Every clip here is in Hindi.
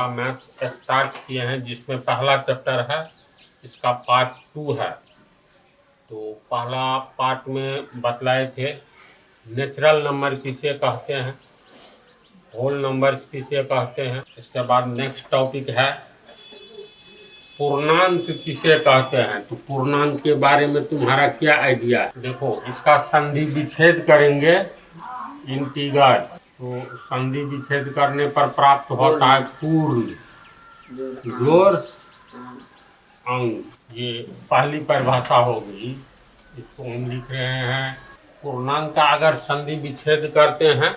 का मैथ्स स्टार्ट किए हैं, जिसमें पहला चैप्टर है, इसका पार्ट 2 है। तो पहला पार्ट में बतलाए थे नेचुरल नंबर किसे कहते हैं, होल नंबर्स किसे कहते हैं। इसके बाद नेक्स्ट टॉपिक है पूर्णांक किसे कहते हैं। तो पूर्णांक के बारे में तुम्हारा क्या आइडिया है? देखो, इसका संधि विच्छेद करेंगे, इंटीग्रल। तो संधि विच्छेद करने पर प्राप्त होता है पूर्ण जोड़ अंक। ये पहली परिभाषा होगी, इसको हम लिख रहे हैं। पूर्णांक का अगर संधि विच्छेद करते हैं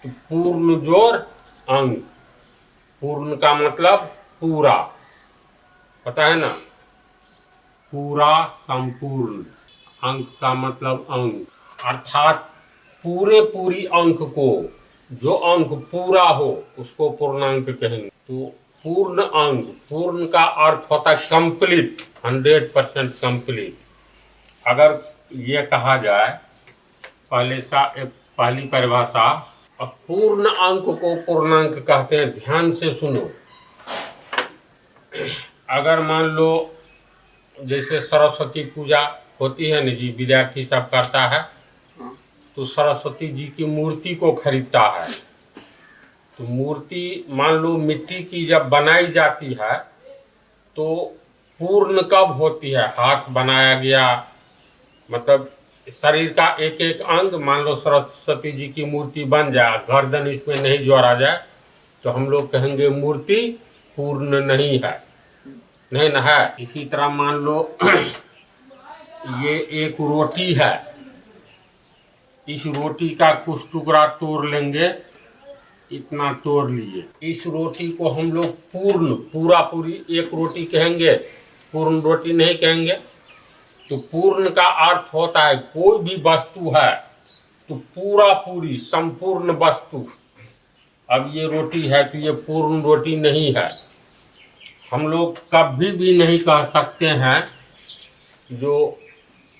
तो पूर्ण जोड़ अंक। पूर्ण का मतलब पूरा, पता है ना, पूरा संपूर्ण। अंक का मतलब अंक, अर्थात पूरी अंक को, जो अंक पूरा हो उसको पूर्णांक कहेंगे। तो पूर्ण अंक, पूर्ण का अर्थ होता है कंप्लीट, 100% कंप्लीट। अगर ये कहा जाए, पहले का एक पहली परिभाषा, अब पूर्ण अंक को पूर्णांक कहते हैं। ध्यान से सुनो। अगर मान लो जैसे सरस्वती पूजा होती है ना जी, विद्यार्थी सब करता है, तो सरस्वती जी की मूर्ति को खरीदता है। तो मूर्ति मान लो मिट्टी की जब बनाई जाती है तो पूर्ण कब होती है? हाथ बनाया गया, मतलब शरीर का एक एक अंग, मान लो सरस्वती जी की मूर्ति बन जाए, गर्दन इसमें नहीं जोड़ा जाए, तो हम लोग कहेंगे मूर्ति पूर्ण नहीं है, नहीं ना है। इसी तरह मान लो ये एक रोटी है, इस रोटी का कुछ टुकड़ा तोड़ लेंगे, इतना तोड़ लिए, इस रोटी को हम लोग पूर्ण, पूरी एक रोटी कहेंगे, पूर्ण रोटी नहीं कहेंगे। तो पूर्ण का अर्थ होता है कोई भी वस्तु है तो पूरी संपूर्ण वस्तु। अब ये रोटी है तो ये पूर्ण रोटी नहीं है। हम लोग कभी भी नहीं कह सकते हैं, जो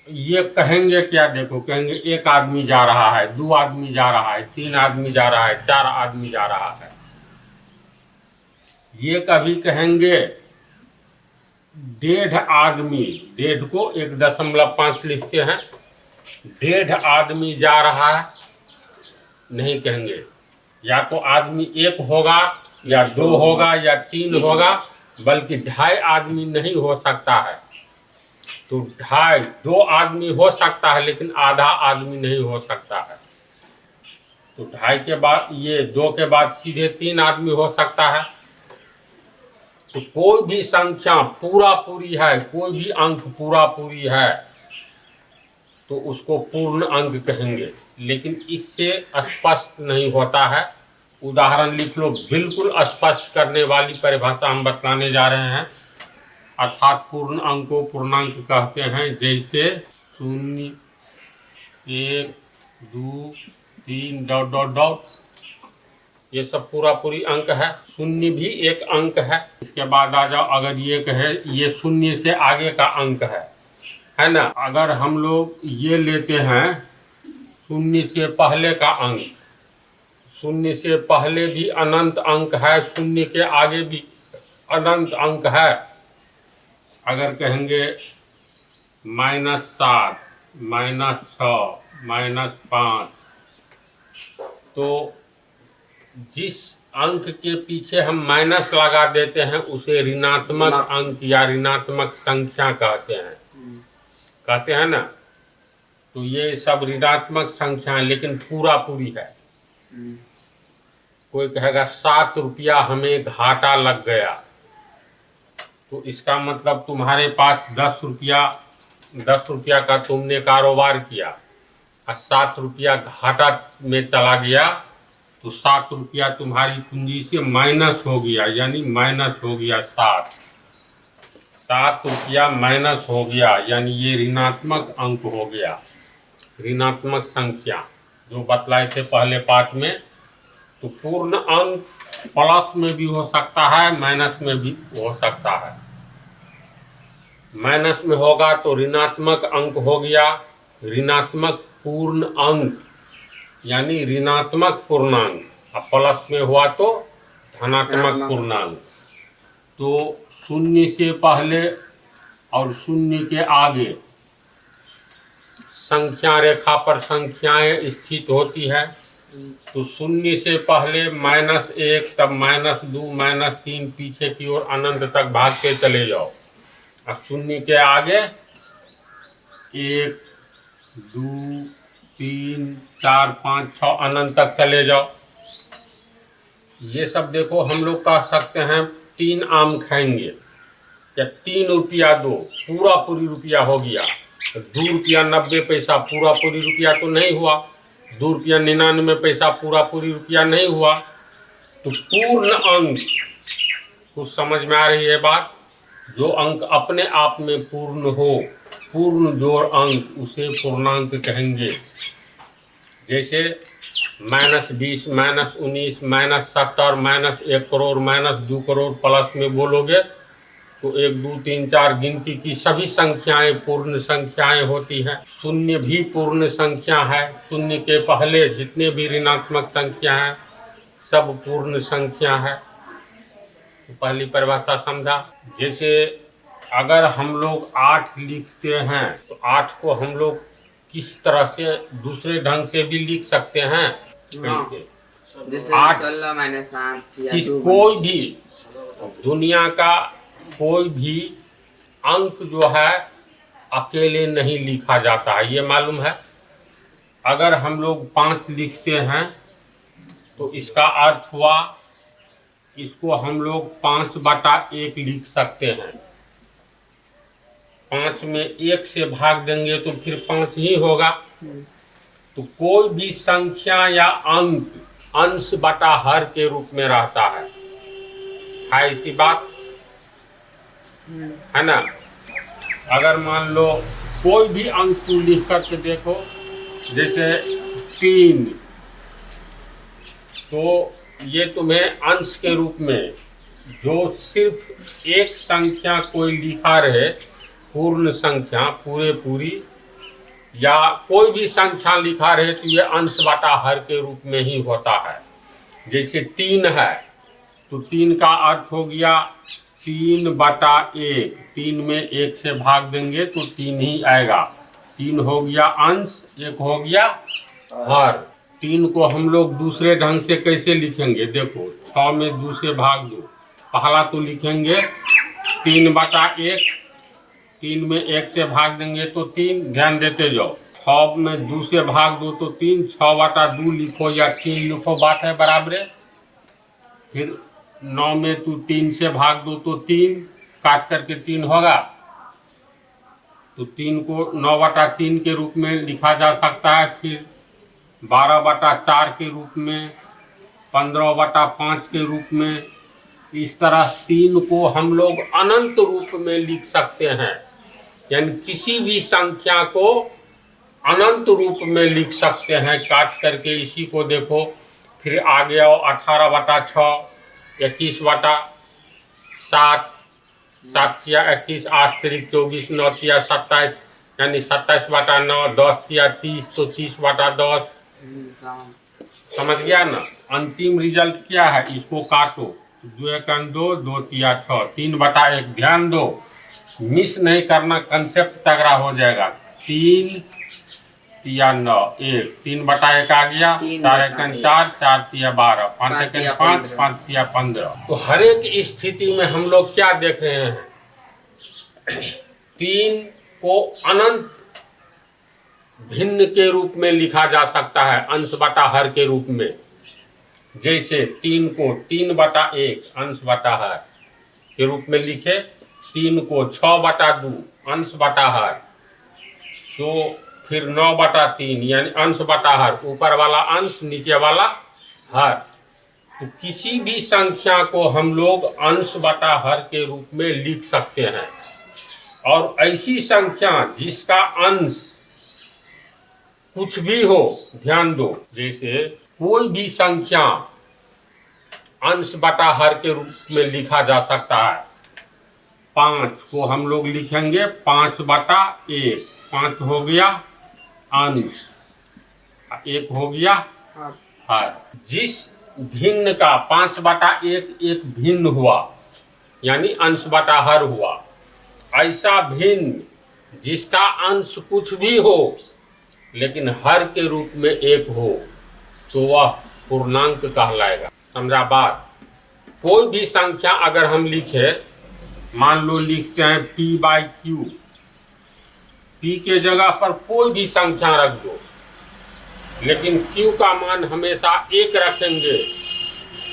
ये कहेंगे क्या, देखो कहेंगे एक आदमी जा रहा है, 2 आदमी जा रहा है, 3 आदमी जा रहा है, 4 आदमी जा रहा है। ये कभी कहेंगे 1.5 आदमी, 1.5 को 1.5 लिखते हैं, 1.5 आदमी जा रहा है, नहीं कहेंगे। या तो आदमी एक होगा, या 2 होगा, या 3 होगा, बल्कि 2.5 आदमी नहीं हो सकता है। तो 2 आदमी हो सकता है, लेकिन आधा आदमी नहीं हो सकता है। तो 2.5 के बाद, ये 2 के बाद सीधे 3 आदमी हो सकता है। तो कोई भी संख्या पूरी है, कोई भी अंक पूरी है, तो उसको पूर्ण अंक कहेंगे। लेकिन इससे स्पष्ट नहीं होता है। उदाहरण लिख लो, बिल्कुल स्पष्ट करने वाली परिभाषा हम बतलाने जा रहे हैं। अर्थात पूर्ण अंक को पूर्णांक कहते हैं। जैसे 0, 1, 2, 3 ... ये सब पूरी अंक है। 0 भी एक अंक है। इसके बाद आ जाओ, अगर ये कहे ये 0 से आगे का अंक है ना। अगर हम लोग ये लेते हैं 0 से पहले का अंक, 0 से पहले भी अनंत अंक है, 0 के आगे भी अनंत अंक है। अगर कहेंगे -7, -6, -5, तो जिस अंक के पीछे हम माइनस लगा देते हैं उसे ऋणात्मक अंक या ऋणात्मक संख्या कहते हैं ना। तो ये सब ऋणात्मक संख्या है, लेकिन पूरी है। कोई कहेगा 7 रुपया हमें घाटा लग गया, तो इसका मतलब तुम्हारे पास 10 रुपया का तुमने कारोबार किया और 7 रुपया घाटा में चला गया, तो 7 रुपया तुम्हारी पूंजी से माइनस हो गया, यानी माइनस हो गया 7 रुपया माइनस हो गया, यानी ये ऋणात्मक अंक हो गया, ऋणात्मक संख्या जो बतलाए थे पहले पाठ में। तो पूर्ण अंक प्लस में भी हो सकता है, माइनस में भी हो सकता है। माइनस में होगा तो ऋणात्मक अंक हो गया, ऋणात्मक पूर्ण अंक यानी ऋणात्मक पूर्णांक। और प्लस में हुआ तो धनात्मक पूर्णांक। तो शून्य से पहले और शून्य के आगे संख्या रेखा पर संख्याएं स्थित होती है। तो शून्य से पहले -1, तब -2, -3, पीछे की ओर अनंत तक भागते चले जाओ। और शून्य के आगे 1, 2, 3, 4, 5, 6 अनंत तक चले जाओ। ये सब देखो, हम लोग कह सकते हैं 3 आम खाएंगे या 3 रुपया दो, पूरा पूरी रुपया हो गया। 2 रुपया 90 पैसा पूरा पूरी रुपया तो नहीं हुआ, 2 रुपया 99 पैसा पूरा पूरी रुपया नहीं हुआ। तो पूर्ण अंक, कुछ समझ में आ रही है बात? जो अंक अपने आप में पूर्ण हो, पूर्ण जोड़ अंक, उसे पूर्णांक कहेंगे। जैसे -20, -19, -70, -1 करोड़, -2 करोड़ प्लस में बोलोगे तो 1, 2, 3, 4 गिनती की सभी संख्याएं पूर्ण संख्याएं होती हैं। शून्य भी पूर्ण संख्या है। शून्य के पहले जितने भी ऋणात्मक संख्या हैं सब पूर्ण संख्या है। तो पहली परिभाषा समझा। जैसे अगर हम लोग 8 लिखते हैं तो 8 को हम लोग किस तरह से दूसरे ढंग से भी लिख सकते हैं। जैसे 8 कोई भी दुनिया का कोई भी अंक जो है अकेले नहीं लिखा जाता है, ये मालूम है। अगर हम लोग 5 लिखते हैं तो इसका अर्थ हुआ इसको हम लोग 5/1 लिख सकते हैं। 5 में 1 से भाग देंगे तो फिर 5 ही होगा। तो कोई भी संख्या या अंक अंश बटा हर के रूप में रहता है इसी बात है ना। अगर मान लो कोई भी अंक तू लिख करके देखो, जैसे 3, तो ये तुम्हें अंश के रूप में, जो सिर्फ एक संख्या कोई लिखा रहे, पूर्ण संख्या पूरे पूरी, या कोई भी संख्या लिखा रहे तो ये अंश बटा हर के रूप में ही होता है। जैसे 3 है तो 3 का अर्थ हो गया 3/1। 3 में 1 से भाग देंगे तो 3 ही आएगा। 3 हो गया अंश, 1 हो गया हर। 3 को हम लोग दूसरे ढंग से कैसे लिखेंगे? देखो, 6 में 2 से भाग दो। पहला तो लिखेंगे 3/1। 3 में 1 से भाग देंगे तो 3, ध्यान देते जाओ। 6 में 2 से भाग दो तो 3, 6/2 लिखो या 3 लिखो, बात है बराबर। फिर 9 में तू 3 से भाग दो तो 3, काट करके 3 होगा। तो 3 को 9/3 के रूप में लिखा जा सकता है। फिर 12/4 के रूप में, 15/5 के रूप में। इस तरह 3 को हम लोग अनंत रूप में लिख सकते हैं। यानी किसी भी संख्या को अनंत रूप में लिख सकते हैं काट करके। इसी को देखो, फिर आगे आओ 18/6, 21/7, 7 या 21, 8 तिरिक 24, 9 या 27, यानी 27/9, 10 या 30 तो 30/10। समझ गया ना? अंतिम रिजल्ट क्या है? इसको काटो, 2 × 2, 2 या 6, 3/1। ध्यान दो, मिस नहीं करना, कंसेप्ट तगड़ा हो जाएगा। 3 या 9, 1, 3/1 आ गया। 4 × 4, 4 या 12, 5 × 5, 5 या 15। तो हर एक स्थिति में हम लोग क्या देख रहे हैं? 3 को अनंत भिन्न के रूप में लिखा जा सकता है, अंश बटा हर के रूप में। जैसे 3 को 3/1 अंश बटा हर के रूप में लिखे, 3 को 6/2 अंश बटा हर, तो फिर 9/3 यानी अंश बटा हर, ऊपर वाला अंश नीचे वाला हर। तो किसी भी संख्या को हम लोग अंश बटा हर के रूप में लिख सकते हैं। और ऐसी संख्या जिसका अंश कुछ भी हो, ध्यान दो, जैसे कोई भी संख्या अंश बटा हर के रूप में लिखा जा सकता है। 5 को हम लोग लिखेंगे 5/1, 5 हो गया अंश, 1 हो गया हर। जिस भिन्न का 5/1 एक भिन्न हुआ, यानी अंश बटा हर हुआ। ऐसा भिन्न जिसका अंश कुछ भी हो लेकिन हर के रूप में एक हो तो वह पूर्णांक कहलाएगा। समझा बात? कोई भी संख्या अगर हम लिखे, मान लो लिखते हैं p/q, p के जगह पर कोई भी संख्या रख दो लेकिन q का मान हमेशा एक रखेंगे,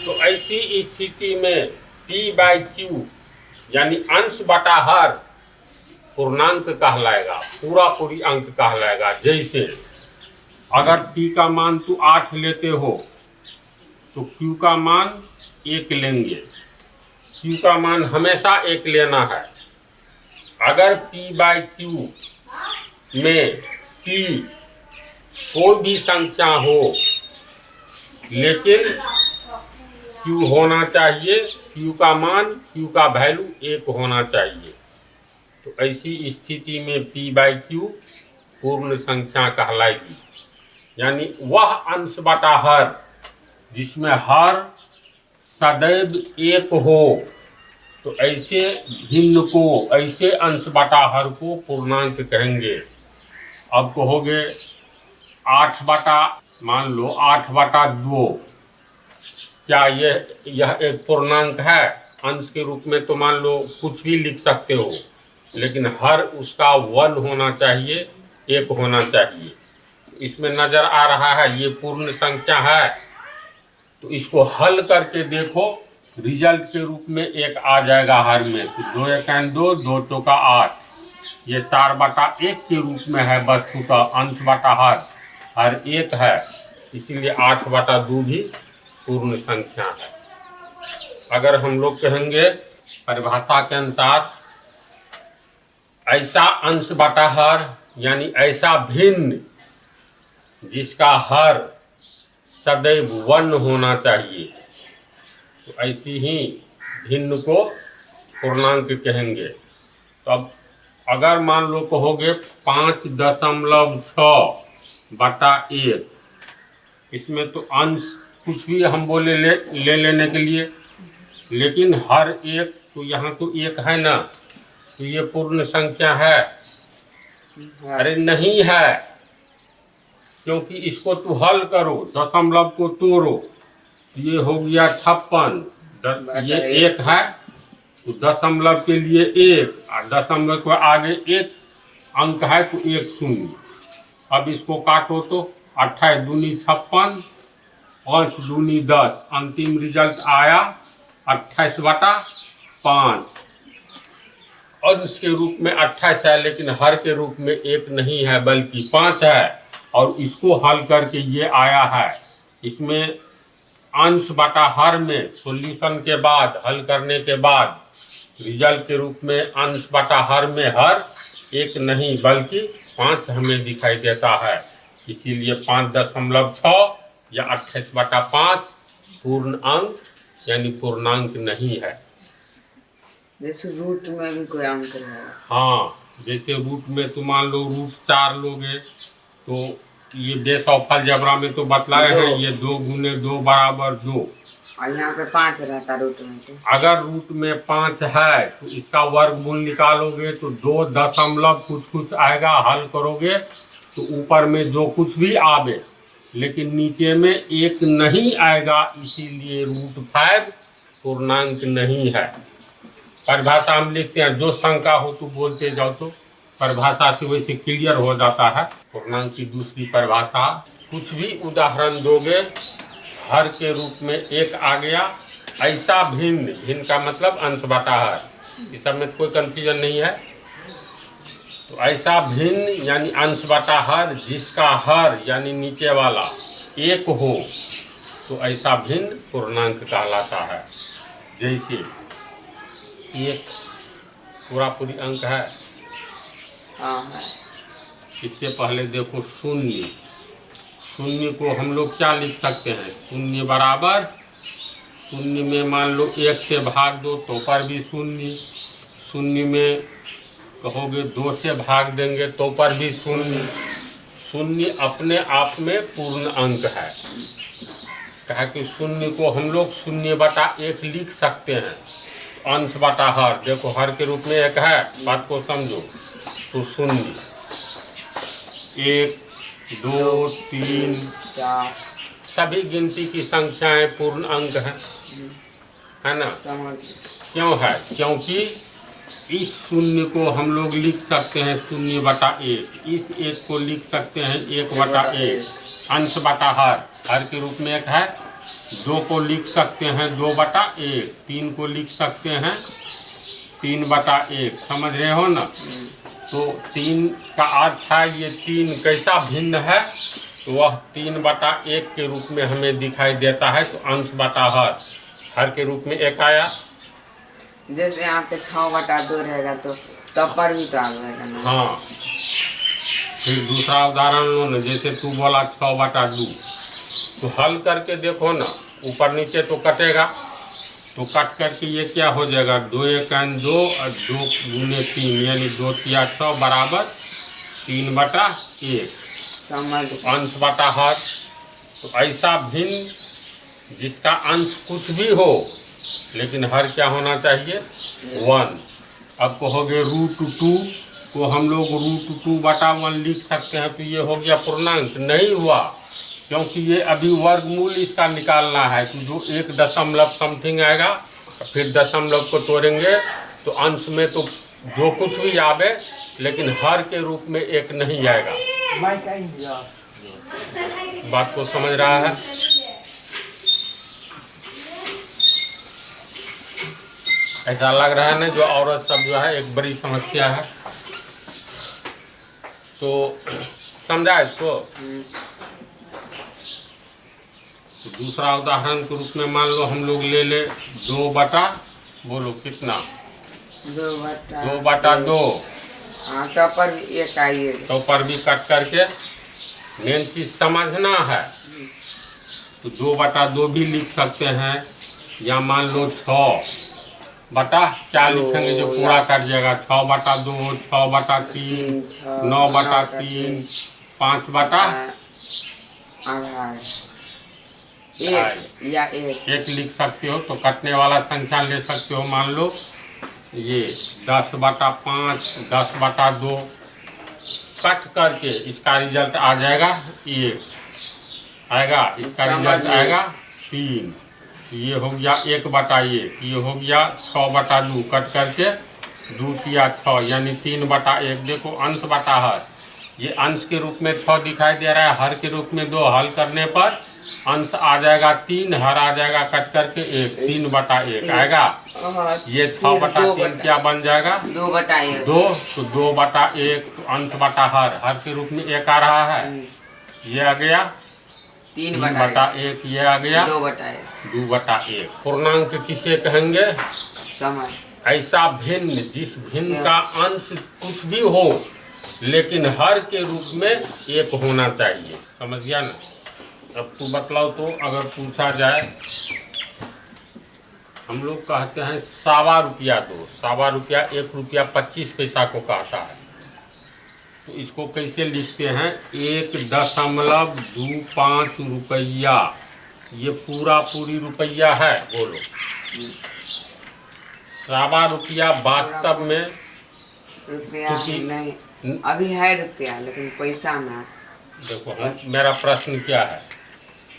तो ऐसी स्थिति में p/q यानी अंश बटा हर पूर्णांक कहलाएगा, पूरी अंक कहलाएगा। जैसे अगर p का मान तू 8 लेते हो तो q का मान 1 लेंगे। q का मान हमेशा 1 लेना है। अगर p/q में p कोई भी संख्या हो लेकिन q होना चाहिए, q का मान, q का वैल्यू 1 होना चाहिए, तो ऐसी स्थिति में p/q पूर्ण संख्या कहलाएगी। यानी वह अंश बटा हर जिसमें हर सदैव 1 हो, तो ऐसे भिन्न को, ऐसे अंश बटा हर को पूर्णांक कहेंगे। अब कहोगे 8/, मान लो 8/2, क्या यह एक पूर्णांक है? अंश के रूप में तो मान लो कुछ भी लिख सकते हो, लेकिन हर उसका 1 होना चाहिए, 1 होना चाहिए। इसमें नजर आ रहा है ये पूर्ण संख्या है, तो इसको हल करके देखो, रिजल्ट के रूप में 1 आ जाएगा हर में। तो 2 × 2, 2 × 2 = 8, ये 4/1 के रूप में है वस्तु का अंश बटा हर 1 है, इसीलिए 8/2 भी पूर्ण संख्या है। अगर हम लोग कहेंगे परिभाषा के अनुसार ऐसा अंश बटा हर यानी ऐसा भिन्न जिसका हर सदैव 1 होना चाहिए, तो ऐसी ही भिन्न को पूर्णांक कहेंगे। तो अब अगर मान लो कहोगे 5.6/1, इसमें तो अंश कुछ भी हम बोले ले लेने के लिए, लेकिन हर एक तो यहाँ तो 1 है ना, तो ये पूर्ण संख्या है? अरे नहीं है, क्योंकि इसको तू हल करो, दशमलव को तोड़ो, तो ये हो गया 56। ये 1 है तो दशमलव के लिए 1, और दशमलव के आगे 1 अंक है तो 1 शून्य। अब इसको काटो तो 28 दूनी 56, 5 दूनी 10, अंतिम रिजल्ट आया 28/5। अंश के रूप में 28 है लेकिन हर के रूप में 1 नहीं है बल्कि 5 है, और इसको हल करके ये आया है। इसमें अंश बटा हर में सॉल्यूशन के बाद, हल करने के बाद रिजल्ट के रूप में अंश बटा हर में हर 1 नहीं बल्कि 5 हमें दिखाई देता है, इसीलिए 5.6 या 28/5 पूर्ण अंक यानी पूर्णांक नहीं है। जैसे रूट में भी कोई अंक है? हाँ, जैसे रूट में तो मान लो √4 लोगे तो ये बेस ऑफ अलजेब्रा में तो बतलाए हैं, ये 2 × 2 = 2, और यहाँ पे 5 रहता रूट में। तो अगर रूट में 5 है तो इसका वर्गमूल निकालोगे तो 2 दशमलव कुछ आएगा, हल करोगे तो ऊपर में 2 कुछ भी आवे लेकिन नीचे में 1 नहीं आएगा, इसीलिए √5 पूर्णांक नहीं है। परिभाषा हम लिखते हैं, जो शंका हो तो बोलते जाओ, तो परिभाषा से वैसे क्लियर हो जाता है। पूर्णांक की दूसरी परिभाषा, कुछ भी उदाहरण दोगे हर के रूप में 1 आ गया, ऐसा भिन्न, भिन्न का मतलब अंश बटा हर, इस सब में कोई कंफ्यूजन नहीं है। तो ऐसा भिन्न यानी अंश बटा हर जिसका हर यानी नीचे वाला 1 हो, तो ऐसा भिन्न पूर्णांक कहलाता है। जैसे 1 पूरी अंक है, हाँ। इससे पहले देखो 0, 0 को हम लोग क्या लिख सकते हैं? 0 बराबर 0 में मान लो 1 से भाग दो तो पर भी 0, 0 में कहोगे 2 से भाग देंगे तो पर भी 0। 0 अपने आप में पूर्ण अंक है। कहा कि शून्य को हम लोग 0/1 लिख सकते हैं। अंश बटा हर, देखो हर के रूप में एक है, बात को समझो। तो 0, 1, 2, 3 4 सभी गिनती की संख्याएं पूर्ण अंक है ना। समझ क्यों है? क्योंकि इस शून्य को हम लोग लिख सकते हैं 0/1, इस 1 को लिख सकते हैं 1/1। अंश बटा हर के रूप में एक है। 2 को लिख सकते हैं 2/1, 3 को लिख सकते हैं 3/1। समझ रहे हो ना। तो 3 का अर्थ है ये 3 कैसा भिन्न है, तो वह 3/1 के रूप में हमें दिखाई देता है। तो अंश बटा हर के रूप में एक आया। जैसे यहाँ पे 6/2 रहेगा तो तब पर भी तो आ जाएगा ना। हाँ, फिर दूसरा उदाहरण लो ना, जैसे तू बोला 6/2, तो हल करके देखो ना, ऊपर नीचे तो कटेगा, तो कट करके ये क्या हो जाएगा, 2 1 2 और 2 गुने 3 यानी 2 3 6 बराबर 3/1। समझ अंश बटा हर। तो ऐसा भिन्न जिसका अंश कुछ भी हो लेकिन हर क्या होना चाहिए, 1। अब कहोगे √2 को हम लोग √2/1 लिख सकते हैं, तो ये हो गया पूर्णांक। नहीं हुआ, क्योंकि ये अभी वर्गमूल इसका निकालना है। तो जो 1 दशमलव समथिंग आएगा, फिर दशमलव को तोड़ेंगे तो अंश में तो जो कुछ भी आवे, लेकिन हर के रूप में 1 नहीं आएगा। बात को समझ रहा है? ऐसा लग रहा है ना, जो औरत सब जो है एक बड़ी समस्या है। तो समझा इसको। दूसरा उदाहरण के रूप में मान लो हम लोग ले ले 2 बोलो कितना, 2/2। हाँ, तो पर भी एक आइएगा। तो पर भी कट करके मेन चीज समझना है। तो 2/2 भी लिख सकते हैं, या मान लो 6/क्या लिखेंगे जो पूरा कर जाएगा, 6/2, 6/3, 9/3, 5/1 या एक लिख सकते हो। तो कटने वाला संख्या ले सकते हो, मान लो ये 10/5, 10/2 कट करके इसका रिजल्ट आ जाएगा 1 आएगा, इसका रिजल्ट आएगा 3। ये हो गया 1/1, ये हो गया 6/2 कट करके 2 3 6 यानी 3/1। देखो अंश बटा हर, ये अंश के रूप में 6 दिखाई दे रहा है, हर के रूप में 2। हल करने पर अंश आ जाएगा 3, हर आ जाएगा कट करके 1, 3/1 आएगा। ये 6/3 क्या बन जाएगा, 2/1। 2, तो 2/1। तो अंश बटा हर के रूप में 1 आ रहा है, ये आ गया 3/1, ये आ गया 2/1। पूर्णांक किसे कहेंगे, समझ। ऐसा भिन्न जिस भिन्न का अंश कुछ भी हो लेकिन हर के रूप में 1 होना चाहिए। समझ गया ना। अब तू बतलाओ, तो अगर पूछा जाए, हम लोग कहते हैं 1.25 रुपया दो, 1.25 रुपया 1 रुपया 25 पैसा को कहता है। तो इसको कैसे लिखते हैं, 1.25 रुपया। ये पूरी रुपया है, बोलो। 1.25 रुपया वास्तव में रुपया नहीं, अभी है रुपया लेकिन पैसा ना। देखो मेरा प्रश्न क्या है,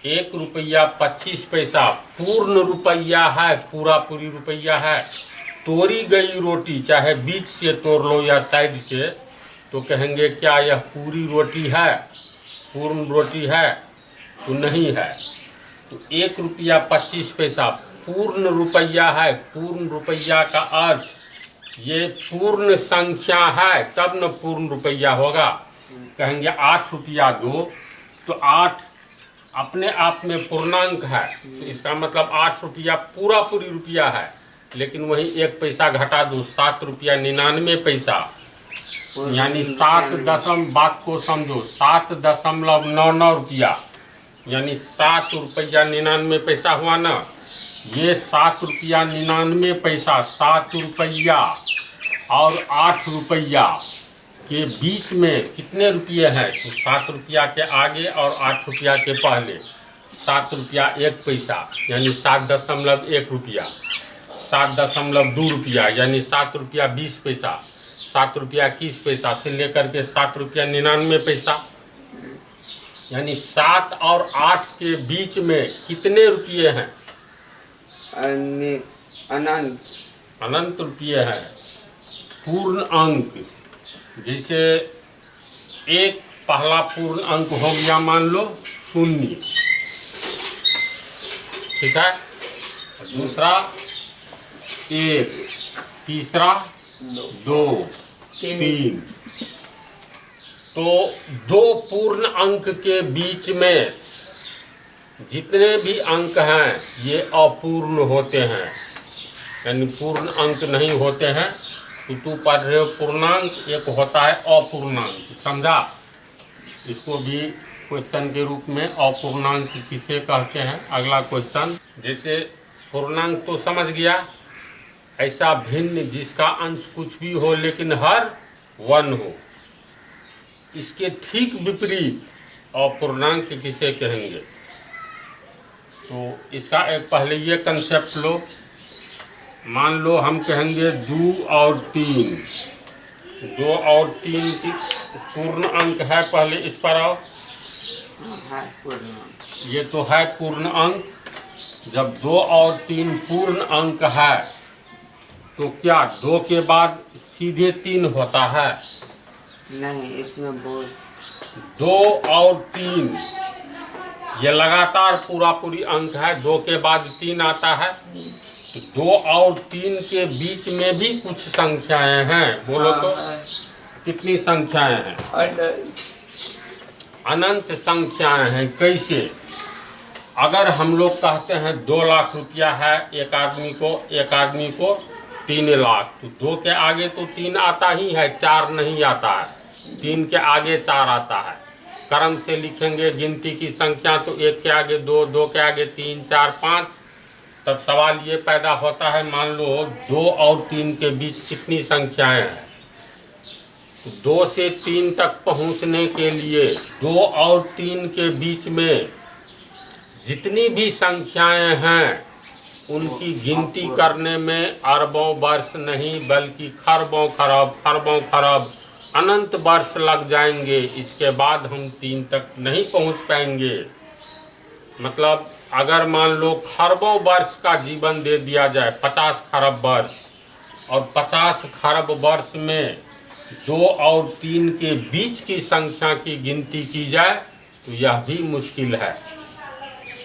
1 रुपया 25 पैसा पूर्ण रुपया है, पूरी रुपया है। तोड़ी गई रोटी चाहे बीच से तोड़ लो या साइड से, तो कहेंगे क्या यह पूरी रोटी है, पूर्ण रोटी है? तो नहीं है। तो 1 रुपया 25 पैसा पूर्ण रुपया है। पूर्ण रुपया का अर्थ ये पूर्ण संख्या है, तब न पूर्ण रुपया होगा। कहेंगे 8 रुपया दो, तो 8 अपने आप में पूर्णांक है, तो इसका मतलब 8 रुपया पूरी रुपया है। लेकिन वही 1 पैसा घटा दो, 7 रुपया 99 पैसा, यानी 7 बात को समझो, 7.99 रुपया, यानी 7 रुपया 99 पैसा हुआ ना। ये 7 रुपया 99 पैसा, 7 रुपया और 8 रुपया के बीच में कितने रुपये हैं, तो 7 रुपया के आगे और 8 रुपया के पहले, 7 रुपया 1 पैसा यानी 7.1 रुपया, 7.2 रुपया यानी 7 रुपया 20 पैसा, 7 रुपया 21 पैसा से लेकर के 7 रुपया 99 पैसा, यानी 7 और 8 के बीच में कितने रुपये हैं? अनंत अनंत रुपये हैं। पूर्ण अंक, जैसे एक पहला पूर्ण अंक हो गया मान लो 0, ठीक है, दूसरा 1, तीसरा 2, 3। तो 2 पूर्ण अंक के बीच में जितने भी अंक हैं ये अपूर्ण होते हैं, यानी पूर्ण अंक नहीं होते हैं। तो तू पढ़ रहे हो पूर्णांक, एक होता है अपूर्णांक, समझा? इसको भी क्वेश्चन के रूप में अपूर्णांक किसे कहते हैं। अगला क्वेश्चन, जैसे पूर्णांक तो समझ गया, ऐसा भिन्न जिसका अंश कुछ भी हो लेकिन हर 1 हो, इसके ठीक विपरीत अपूर्णांक किसे कहेंगे? तो इसका एक पहले ये कंसेप्ट लो। मान लो हम कहेंगे 2 और 3, 2 और 3 की पूर्ण अंक है। पहले इस पर आओ, ये तो है पूर्ण अंक। जब 2 और 3 पूर्ण अंक है तो क्या 2 के बाद सीधे 3 होता है? नहीं, इसमें बहुत 2 और 3 ये लगातार पूरी अंक है, 2 के बाद 3 आता है। तो 2 और 3 के बीच में भी कुछ संख्याएं हैं, बोलो तो कितनी संख्याएं हैं? अनंत संख्याएं हैं। कैसे? अगर हम लोग कहते हैं 2 लाख रुपया है एक आदमी को 3 लाख, तो 2 के आगे तो 3 आता ही है, 4 नहीं आता है। 3 के आगे 4 आता है। क्रम से लिखेंगे गिनती की संख्या, तो 1 के आगे 2, 2 के आगे 3, 4, 5। तब सवाल ये पैदा होता है, मान लो 2 और 3 के बीच कितनी संख्याएं हैं? तो 2 से 3 तक पहुंचने के लिए 2 और 3 के बीच में जितनी भी संख्याएं हैं उनकी गिनती करने में अरबों वर्ष नहीं बल्कि खरबों खरब अनंत वर्ष लग जाएंगे। इसके बाद हम 3 तक नहीं पहुंच पाएंगे। मतलब अगर मान लो खरबों वर्ष का जीवन दे दिया जाए, 50 खरब वर्ष, और 50 खरब वर्ष में 2 और 3 के बीच की संख्या की गिनती की जाए तो यह भी मुश्किल है।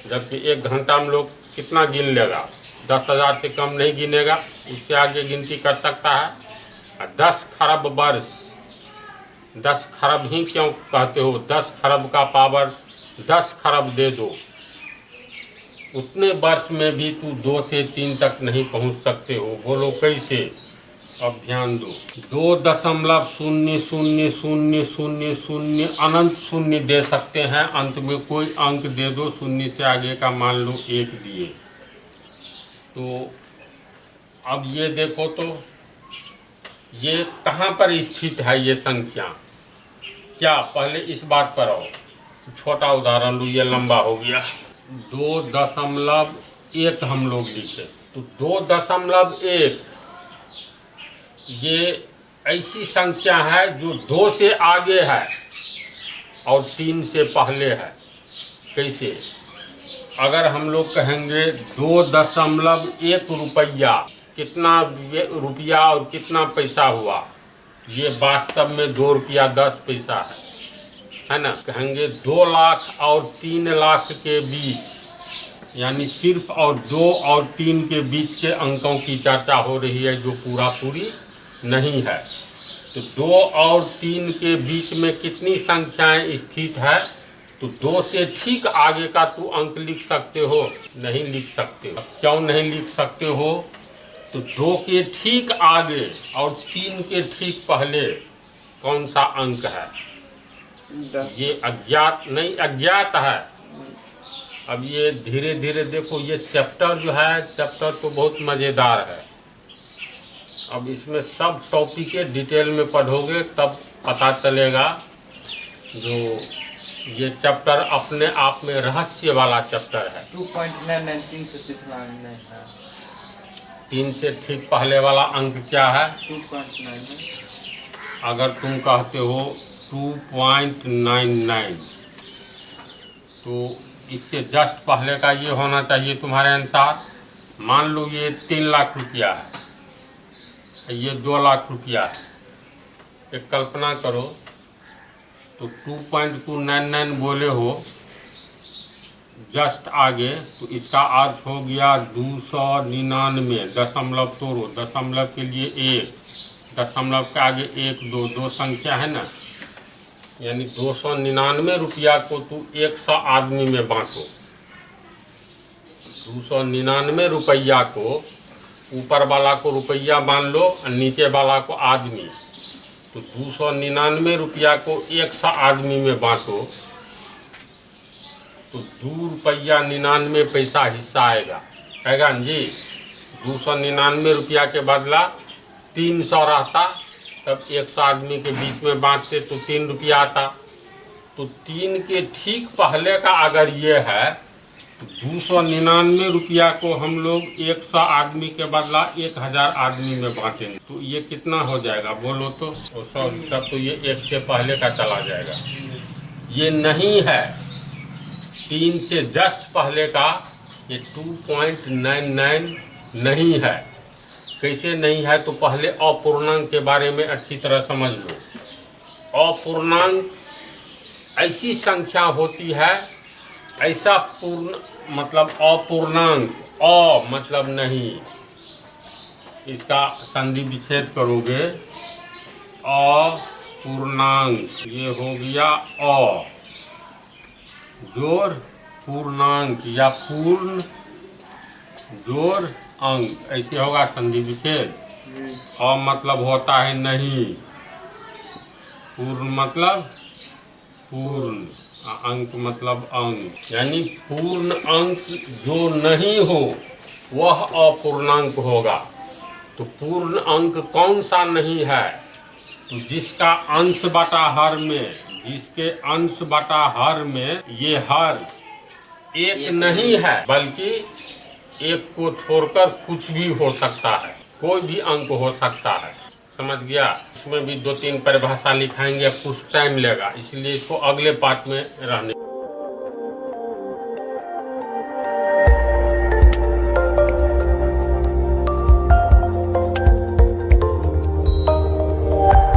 जबकि 1 घंटा में लोग कितना गिन लेगा? 10,000 से कम नहीं गिनेगा, उससे आगे गिनती कर सकता है। 10 खरब वर्ष, 10 खरब ही क्यों कहते हो? 10 खरब का पावर 10 खरब दे दो, उतने वर्ष में भी तू 2 से 3 तक नहीं पहुंच सकते हो। बोलो कैसे? अब ध्यान दो, 2.000000 अनंत शून्य दे सकते हैं। अंत में कोई अंक दे दो, 0 से आगे का मान लो 1 दिए। तो अब ये देखो तो ये कहाँ पर स्थित है ये संख्या? क्या पहले इस बात पर आओ, छोटा उदाहरण लो, ये लंबा हो गया। 2.1 हम लोग लिखे, तो 2.1 ये ऐसी संख्या है जो 2 से आगे है और 3 से पहले है। कैसे? अगर हम लोग कहेंगे 2.1 रुपया, कितना रुपया और कितना पैसा हुआ? ये वास्तव में 2 रुपया 10 पैसा है ना। कहेंगे 2 लाख और 3 लाख के बीच, यानी सिर्फ और 2 और 3 के बीच के अंकों की चर्चा हो रही है, जो पूरी नहीं है। तो 2 और 3 के बीच में कितनी संख्याएं स्थित है? तो 2 से ठीक आगे का तू अंक लिख सकते हो? नहीं लिख सकते हो। क्यों नहीं लिख सकते हो? तो 2 के ठीक आगे और 3 के ठीक पहले कौन सा अंक है? ये अज्ञात नहीं, अज्ञात है। अब ये धीरे धीरे देखो, ये चैप्टर जो है, चैप्टर तो बहुत मज़ेदार है। अब इसमें सब टॉपिक डिटेल में पढ़ोगे तब पता चलेगा। जो ये चैप्टर अपने आप में रहस्य वाला चैप्टर है। 2.993 से पिछला नहीं है। 3 से ठीक पहले वाला अंक क्या है? 2.99। अगर तुम कहते हो 2.99 तो इससे जस्ट पहले का ये होना चाहिए तुम्हारे अनुसार। मान लो ये 3 लाख रुपया है, ये 2 लाख रुपया है। एक कल्पना करो तो 2.299 बोले हो जस्ट आगे, तो इसका अर्थ हो गया 299 दशमलव तोड़ो, दशमलव के लिए 1, दशमलव के आगे 1 2 संख्या है ना, यानी 299 रुपया को तू 100 आदमी में बांटो। 299 रुपया को ऊपर वाला को रुपया मान लो और नीचे वाला को आदमी, तो 299 रुपया को 100 आदमी में बांटो तो 2 रुपया 99 पैसा हिस्सा आएगा ना जी। 299 रुपया के बदला 300 रहता, तब 100 आदमी के बीच में बांटते तो 3 रुपया आता। तो 3 के ठीक पहले का अगर ये है तो 299 रुपया को हम लोग 100 आदमी के बदला 1000 आदमी में बांटेंगे तो ये कितना हो जाएगा बोलो तो? 100 तब तो ये 1 से पहले का चला जाएगा। ये नहीं है, 3 से जस्ट पहले का ये 2.99 नहीं है। कैसे नहीं है? तो पहले अपूर्णांक के बारे में अच्छी तरह समझ लो। अपूर्णांक ऐसी संख्या होती है, ऐसा पूर्ण मतलब अपूर्णांक, अ मतलब नहीं, इसका संधि विच्छेद करोगे अपूर्णांक, ये हो गया अ, जोड़ पूर्णांक या पूर्ण जोड़ अंक, ऐसे होगा संधि विच्छेद। अ मतलब होता है नहीं, पूर्ण मतलब पूर्ण, अंक मतलब अंक, यानी पूर्ण अंक जो नहीं हो वह अपूर्णांक होगा। तो पूर्ण अंक कौन सा नहीं है? तो जिसका अंश बटा हर में, जिसके अंश बटा हर में ये हर एक नहीं है, बल्कि एक को छोड़कर कुछ भी हो सकता है, कोई भी अंक हो सकता है। समझ गया? इसमें भी 2-3 परिभाषा लिखाएंगे, कुछ टाइम लेगा, इसलिए इसको अगले पार्ट में रहने